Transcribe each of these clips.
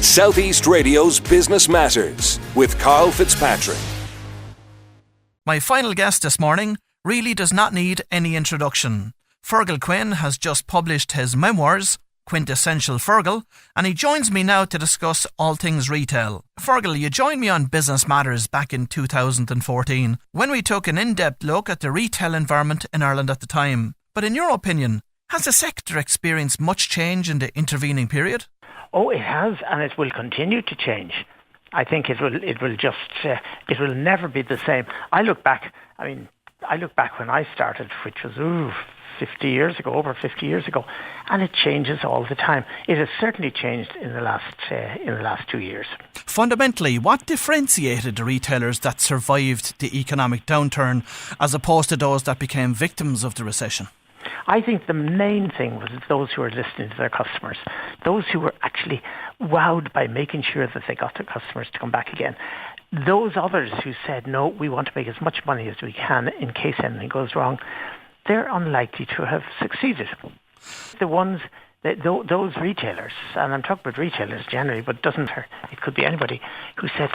Southeast Radio's Business Matters with Karl Fitzpatrick. My final guest this morning really does not need any introduction. Feargal Quinn has just published his memoirs, Quinntessential Feargal, and he joins me now to discuss all things retail. Feargal, you joined me on Business Matters back in 2014 when we took an in-depth look at the retail environment in Ireland at the time. But in your opinion, has the sector experienced much change in the intervening period? Oh, it has, and it will continue to change. I think it will never be the same. I look back when I started, which was over 50 years ago, and it changes all the time. It has certainly changed in the last 2 years. Fundamentally, what differentiated the retailers that survived the economic downturn as opposed to those that became victims of the recession? I think the main thing was those who were listening to their customers, those who were actually wowed by making sure that they got their customers to come back again. Those others who said, no, we want to make as much money as we can in case anything goes wrong, they're unlikely to have succeeded. Those retailers, and I'm talking about retailers generally, but it could be anybody, who said,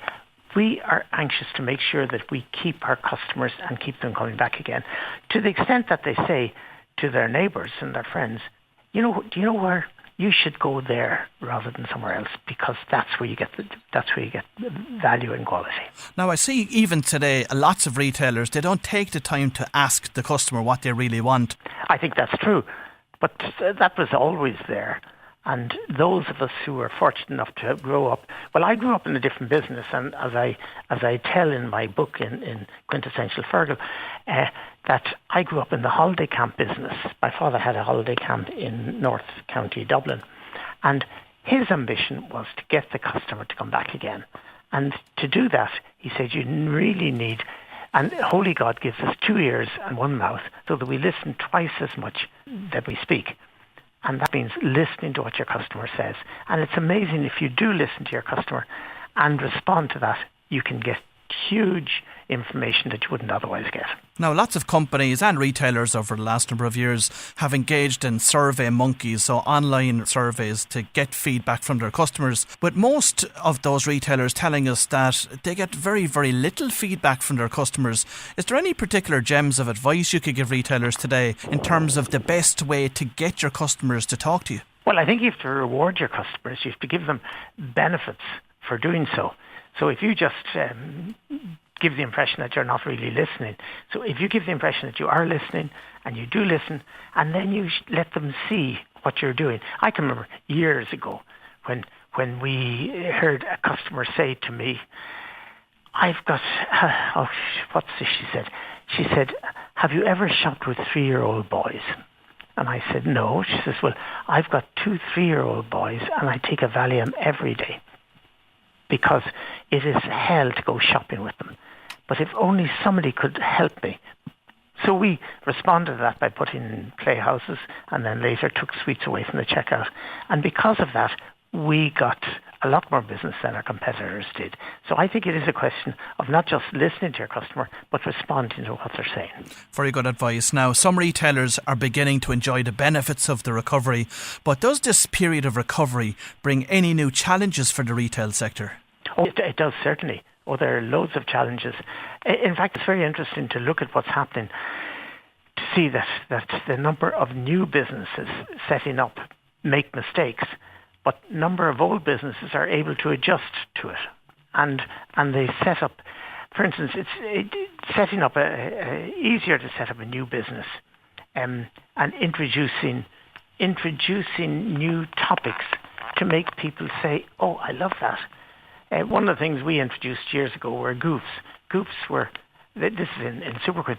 we are anxious to make sure that we keep our customers and keep them coming back again. To the extent that they say to their neighbours and their friends, do you know where you should go there rather than somewhere else, because that's where you get value and quality. Now I see even today lots of retailers, they don't take the time to ask the customer what they really want. I think that's true, but that was always there. And those of us who were fortunate enough to grow up, well, I grew up in a different business, and as I tell in my book in Quinntessential Feargal, that I grew up in the holiday camp business. My father had a holiday camp in North County, Dublin, and his ambition was to get the customer to come back again. And to do that, he said, you really need, and Holy God gives us 2 ears and 1 mouth so that we listen twice as much that we speak. And that means listening to what your customer says. And it's amazing, if you do listen to your customer and respond to that, you can get huge information that you wouldn't otherwise get. Now, lots of companies and retailers over the last number of years have engaged in survey monkeys, so online surveys to get feedback from their customers. But most of those retailers telling us that they get very, very little feedback from their customers. Is there any particular gems of advice you could give retailers today in terms of the best way to get your customers to talk to you? Well, I think you have to reward your customers. You have to give them benefits for doing so. So if you just give the impression that you're not really listening. So if you give the impression that you are listening and you do listen, and then you let them see what you're doing. I can remember years ago when we heard a customer say to me, I've got, what's this she said? She said, have you ever shopped with 3-year-old boys? And I said, no. She says, well, I've got 2 3-year-old boys and I take a Valium every day because it is hell to go shopping with them. But if only somebody could help me. So we responded to that by putting in playhouses and then later took sweets away from the checkout. And because of that, we got a lot more business than our competitors did. So I think it is a question of not just listening to your customer, but responding to what they're saying. Very good advice. Now, some retailers are beginning to enjoy the benefits of the recovery, but does this period of recovery bring any new challenges for the retail sector? Oh, it does, certainly. Oh, there are loads of challenges. In fact, it's very interesting to look at what's happening, to see that the number of new businesses setting up make mistakes, but number of old businesses are able to adjust to it. And they set up, for instance, it's setting up easier to set up a new business and introducing new topics to make people say, oh, I love that. One of the things we introduced years ago were goofs. Goofs were, this is in Superquinn,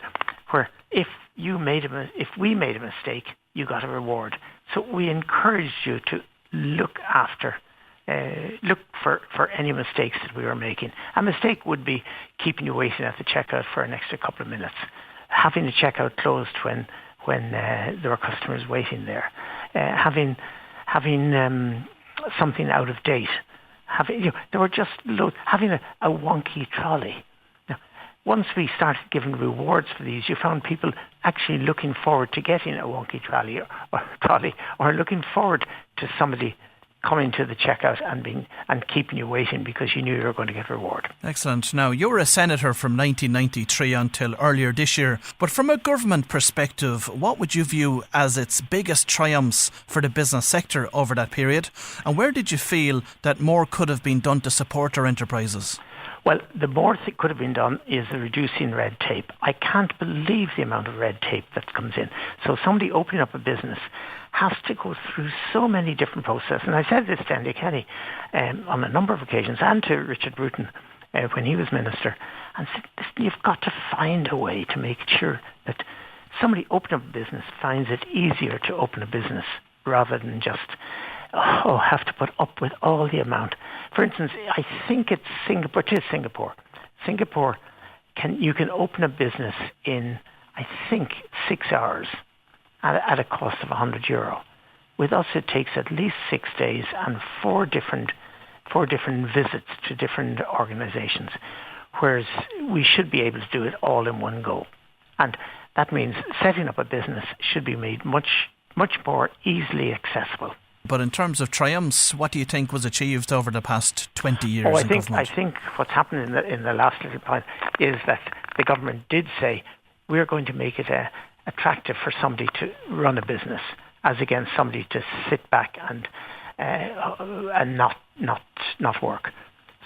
where if we made a mistake, you got a reward. So we encouraged you to look for any mistakes that we were making. A mistake would be keeping you waiting at the checkout for an extra couple of minutes, having the checkout closed when there were customers waiting there, having something out of date. There were just loads. Having a wonky trolley. Now, once we started giving rewards for these, you found people actually looking forward to getting a wonky trolley or looking forward to somebody coming to the checkout and keeping you waiting because you knew you were going to get reward. Excellent. Now, you were a senator from 1993 until earlier this year, but from a government perspective, what would you view as its biggest triumphs for the business sector over that period? And where did you feel that more could have been done to support our enterprises? Well, the more that could have been done is the reducing red tape. I can't believe the amount of red tape that comes in. So somebody opening up a business has to go through so many different processes. And I said this to Andy Kenny on a number of occasions, and to Richard Bruton when he was minister, and said, listen, you've got to find a way to make sure that somebody opening up a business finds it easier to open a business rather than just have to put up with all the amount. For instance, I think it's Singapore. It is Singapore. Singapore, you can open a business in, I think, 6 hours at a cost of €100. With us, it takes at least 6 days and four different visits to different organisations, whereas we should be able to do it all in one go. And that means setting up a business should be made much more easily accessible. But in terms of triumphs, what do you think was achieved over the past 20 years in government? I think what's happened in the last little while is that the government did say we're going to make it attractive for somebody to run a business, as against somebody to sit back and not work.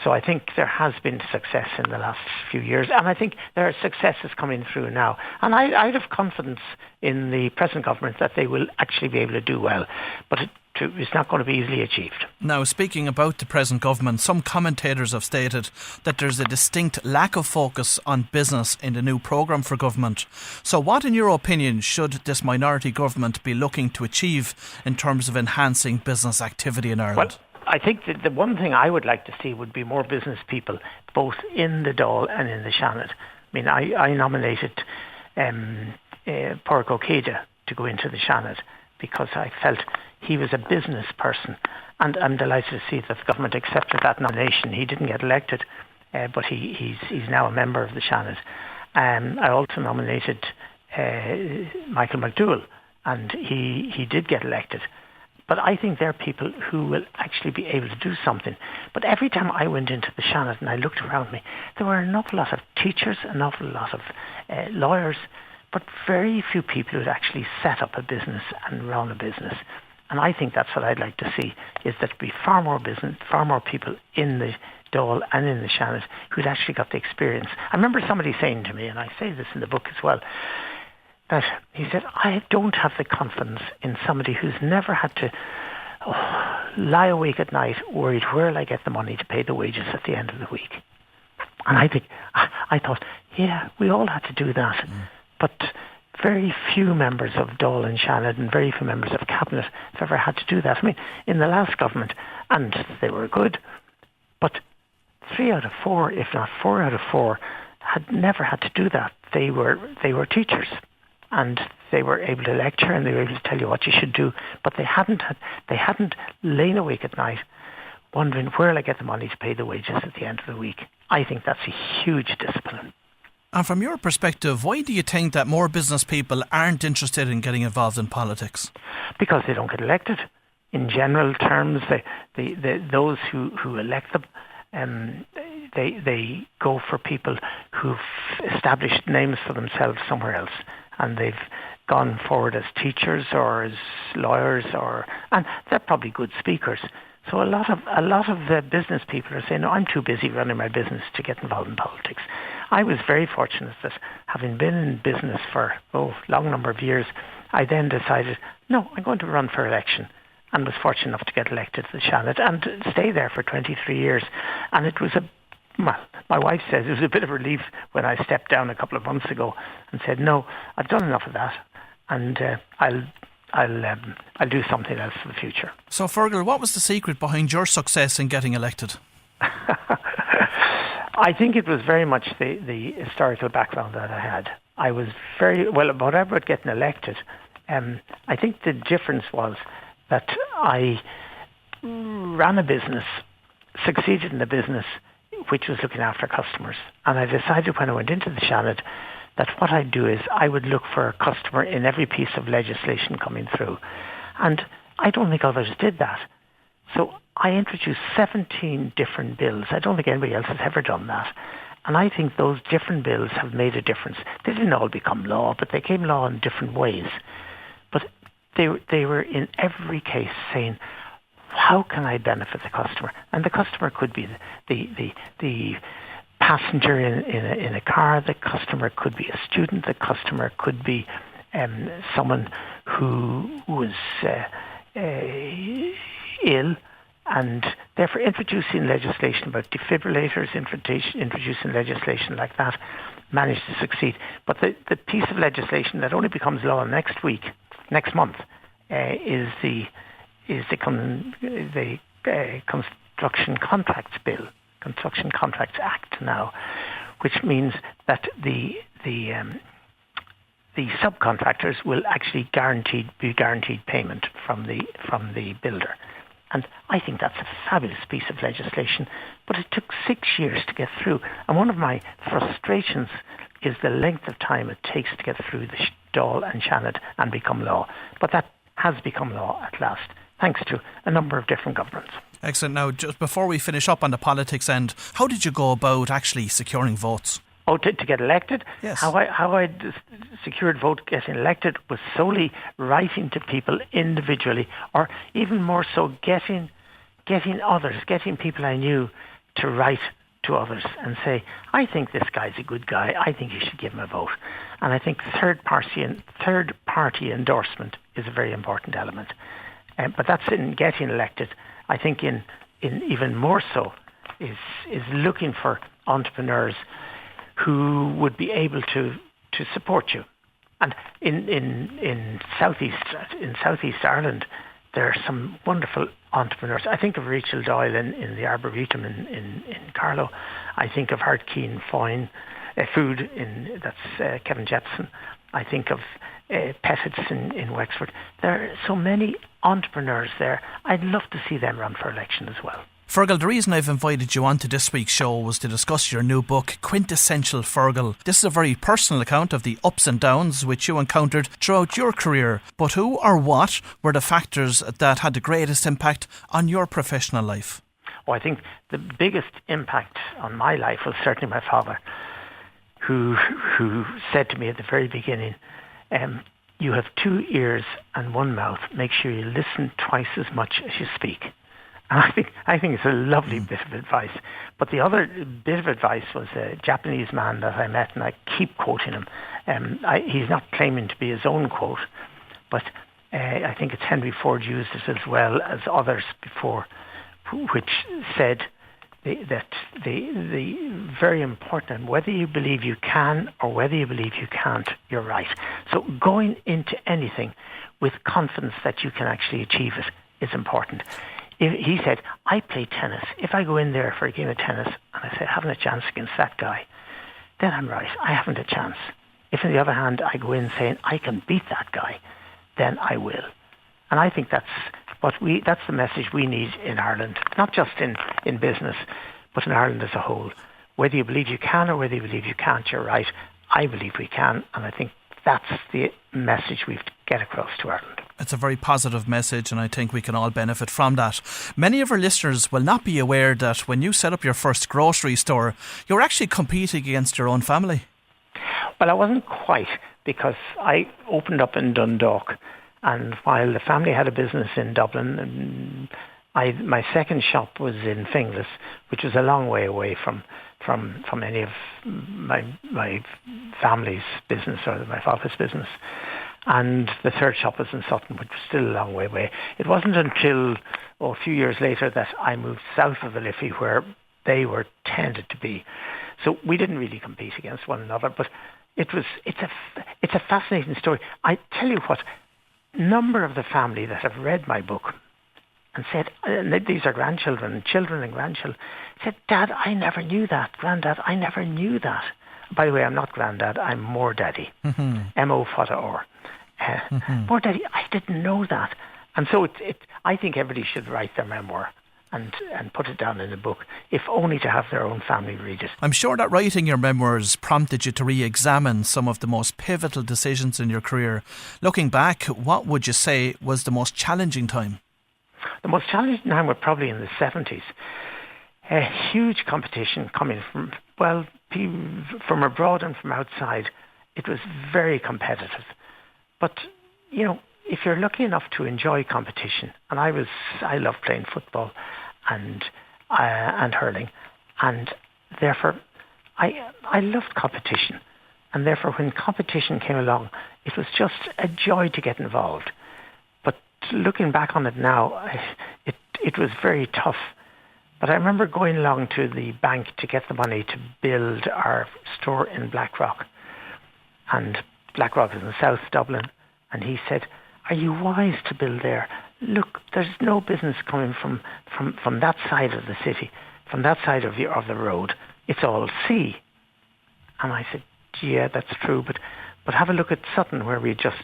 So I think there has been success in the last few years, and I think there are successes coming through now. And I'd have confidence in the present government that they will actually be able to do well, but it's not going to be easily achieved. Now, speaking about the present government, some commentators have stated that there's a distinct lack of focus on business in the new programme for government. So what, in your opinion, should this minority government be looking to achieve in terms of enhancing business activity in Ireland? Well, I think that the one thing I would like to see would be more business people, both in the Dáil and in the Seanad. I mean, I nominated Pádraig Ó Céide to go into the Seanad because I felt he was a business person, and I'm delighted to see that the government accepted that nomination. He didn't get elected, but he's now a member of the Seanad. I also nominated Michael McDowell, and he did get elected. But I think they're people who will actually be able to do something. But every time I went into the Seanad and I looked around me, there were an awful lot of teachers, an awful lot of lawyers, but very few people who had actually set up a business and run a business. And I think that's what I'd like to see, is that there be far more people in the Dáil and in the Seanad who'd actually got the experience. I remember somebody saying to me, and I say this in the book as well, that he said, I don't have the confidence in somebody who's never had to lie awake at night worried where will I get the money to pay the wages at the end of the week. And I thought, yeah, we all had to do that. But very few members of Dáil and Seanad and very few members of Cabinet have ever had to do that. I mean, in the last government, and they were good, but 3 out of 4, if not 4 out of 4, had never had to do that. They were teachers, and they were able to lecture and they were able to tell you what you should do, but they hadn't lain awake at night wondering where will I get the money to pay the wages at the end of the week. I think that's a huge discipline. And from your perspective, why do you think that more business people aren't interested in getting involved in politics? Because they don't get elected. In general terms, those who elect them, they go for people who've established names for themselves somewhere else, and they've gone forward as teachers or as lawyers, and they're probably good speakers. So a lot of the business people are saying, no, I'm too busy running my business to get involved in politics. I was very fortunate that having been in business for a long number of years, I then decided, no, I'm going to run for election, and was fortunate enough to get elected to the Seanad and stay there for 23 years. And it was my wife says it was a bit of a relief when I stepped down a couple of months ago and said, no, I've done enough of that, and I'll do something else for the future. So, Feargal, what was the secret behind your success in getting elected? I think it was very much the historical background that I had. I was very, whatever about getting elected, I think the difference was that I ran a business, succeeded in a business which was looking after customers. And I decided when I went into the Seanad that what I'd do is I would look for a customer in every piece of legislation coming through. And I don't think others did that. So I introduced 17 different bills. I don't think anybody else has ever done that. And I think those different bills have made a difference. They didn't all become law, but they came law in different ways. But they were in every case saying, how can I benefit the customer? And the customer could be the passenger in a car. The customer could be a student. The customer could be someone who was ill. And therefore introducing legislation about defibrillators, introducing legislation like that, managed to succeed. But the piece of legislation that only becomes law next month, is the Construction Contracts Bill, Construction Contracts Act now, which means that the subcontractors will actually be guaranteed payment from the builder. And I think that's a fabulous piece of legislation, but it took 6 years to get through. And one of my frustrations is the length of time it takes to get through the Dáil and Seanad and become law. But that has become law at last, thanks to a number of different governments. Excellent. Now, just before we finish up on the politics end, how did you go about actually securing votes? Oh, to get elected? Yes. How I secured vote getting elected was solely writing to people individually, or even more so getting people I knew to write to others and say, I think this guy's a good guy, I think you should give him a vote. And I think third party endorsement is a very important element. But that's in getting elected. I think in even more so is looking for entrepreneurs who would be able to support you. And in Southeast Ireland, there are some wonderful entrepreneurs. I think of Rachel Doyle in the Arboretum in Carlow. I think of Hartkeen Food that's Kevin Jepson. I think of Pettits in Wexford. There are so many entrepreneurs there. I'd love to see them run for election as well. Feargal, the reason I've invited you on to this week's show was to discuss your new book, Quintessential Feargal. This is a very personal account of the ups and downs which you encountered throughout your career. But who or what were the factors that had the greatest impact on your professional life? Oh, I think the biggest impact on my life was certainly my father, who said to me at the very beginning, you have 2 ears and 1 mouth. Make sure you listen twice as much as you speak. And I think it's a lovely bit of advice. But the other bit of advice was a Japanese man that I met, and I keep quoting him. He's not claiming to be his own quote, but I think it's Henry Ford used it as well as others before, which said that the very important, whether you believe you can or whether you believe you can't, you're right. So going into anything with confidence that you can actually achieve it is important. He said, I play tennis. If I go in there for a game of tennis and I say, I haven't a chance against that guy, then I'm right. I haven't a chance. If on the other hand, I go in saying, I can beat that guy, then I will. And I think that's the message we need in Ireland, not just in business, but in Ireland as a whole. Whether you believe you can or whether you believe you can't, you're right. I believe we can, and I think that's the message we have to get across to Ireland. It's a very positive message, and I think we can all benefit from that. Many of our listeners will not be aware that when you set up your first grocery store, you were actually competing against your own family. Well, I wasn't quite, because I opened up in Dundalk, and while the family had a business in Dublin, my second shop was in Feargals, which was a long way away from any of my family's business or my father's business. And the third shop was in Sutton, which was still a long way away. It wasn't until a few years later that I moved south of the Liffey, where they were tended to be. So we didn't really compete against one another, but it's a fascinating story. I tell you what, number of the family that have read my book and said, these are grandchildren, children and grandchildren, said, Dad, I never knew that. Granddad, I never knew that. By the way, I'm not Granddad, I'm more Daddy. M-O Fata Or. More Daddy, I didn't know that. And so I think everybody should write their memoir and put it down in a book, if only to have their own family read it. I'm sure that writing your memoirs prompted you to re-examine some of the most pivotal decisions in your career. Looking back, what would you say was the most challenging time? The most challenging time were probably in the 70s. A huge competition coming from, from abroad and from outside. It was very competitive. But, if you're lucky enough to enjoy competition, and I love playing football and hurling, and therefore I loved competition. And therefore when competition came along, it was just a joy to get involved. But looking back on it now, it was very tough. But I remember going along to the bank to get the money to build our store in Blackrock. And Blackrock is in South Dublin. And he said, "Are you wise to build there? Look, there's no business coming from that side of the city, from that side of the road. It's all sea." And I said, "Yeah, that's true, but have a look at Sutton, where we just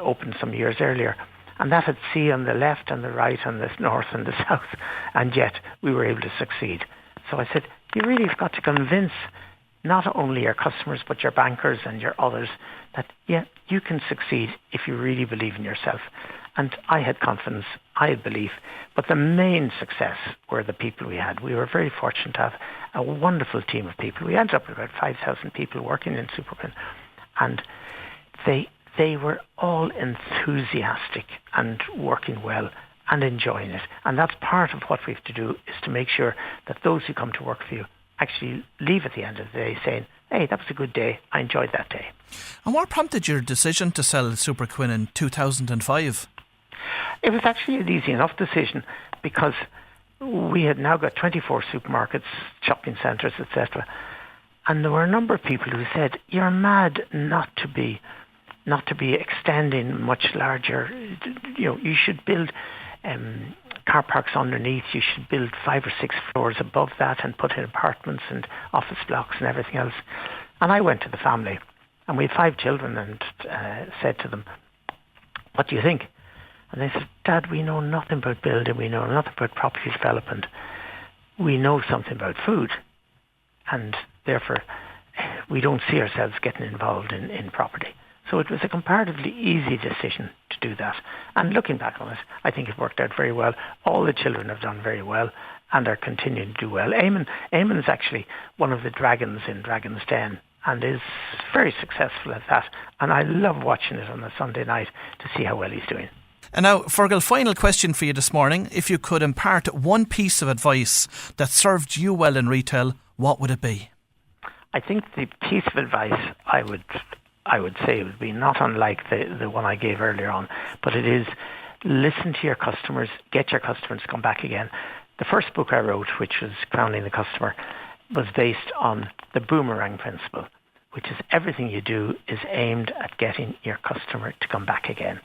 opened some years earlier. And that had sea on the left and the right and the north and the south. And yet we were able to succeed." So I said, you really have got to convince not only your customers, but your bankers and your others that, yeah, you can succeed if you really believe in yourself. And I had confidence, I had belief. But the main success were the people we had. We were very fortunate to have a wonderful team of people. We ended up with about 5,000 people working in Superquinn. And they were all enthusiastic and working well and enjoying it. And that's part of what we have to do, is to make sure that those who come to work for you actually leave at the end of the day saying, "Hey, that was a good day. I enjoyed that day." And what prompted your decision to sell Superquinn in 2005? It was actually an easy enough decision, because we had now got 24 supermarkets, shopping centres, etc. And there were a number of people who said, "You're mad not to be extending much larger. You should build car parks underneath. You should build 5 or 6 floors above that and put in apartments and office blocks and everything else." And I went to the family, and we had 5 children, and said to them, "What do you think?" And they said, "Dad, we know nothing about building. We know nothing about property development. We know something about food. And therefore, we don't see ourselves getting involved in property." So it was a comparatively easy decision to do that. And looking back on it, I think it worked out very well. All the children have done very well and are continuing to do well. Eamon is actually one of the dragons in Dragon's Den and is very successful at that. And I love watching it on a Sunday night to see how well he's doing. And now, Feargal, final question for you this morning. If you could impart one piece of advice that served you well in retail, what would it be? I think the piece of advice I would say it would be not unlike the one I gave earlier on, but it is listen to your customers, get your customers to come back again. The first book I wrote, which was Crowning the Customer, was based on the boomerang principle, which is everything you do is aimed at getting your customer to come back again.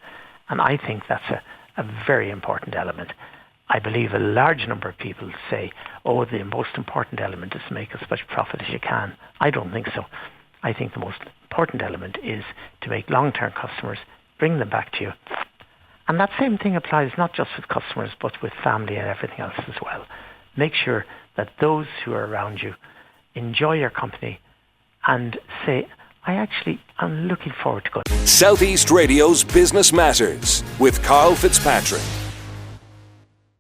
And I think that's a very important element. I believe a large number of people say, "Oh, the most important element is to make as much profit as you can." I don't think so. I think the most important element is to make long-term customers, bring them back to you. And that same thing applies not just with customers, but with family and everything else as well. Make sure that those who are around you enjoy your company and say, I'm looking forward to going. Southeast Radio's Business Matters with Karl Fitzpatrick.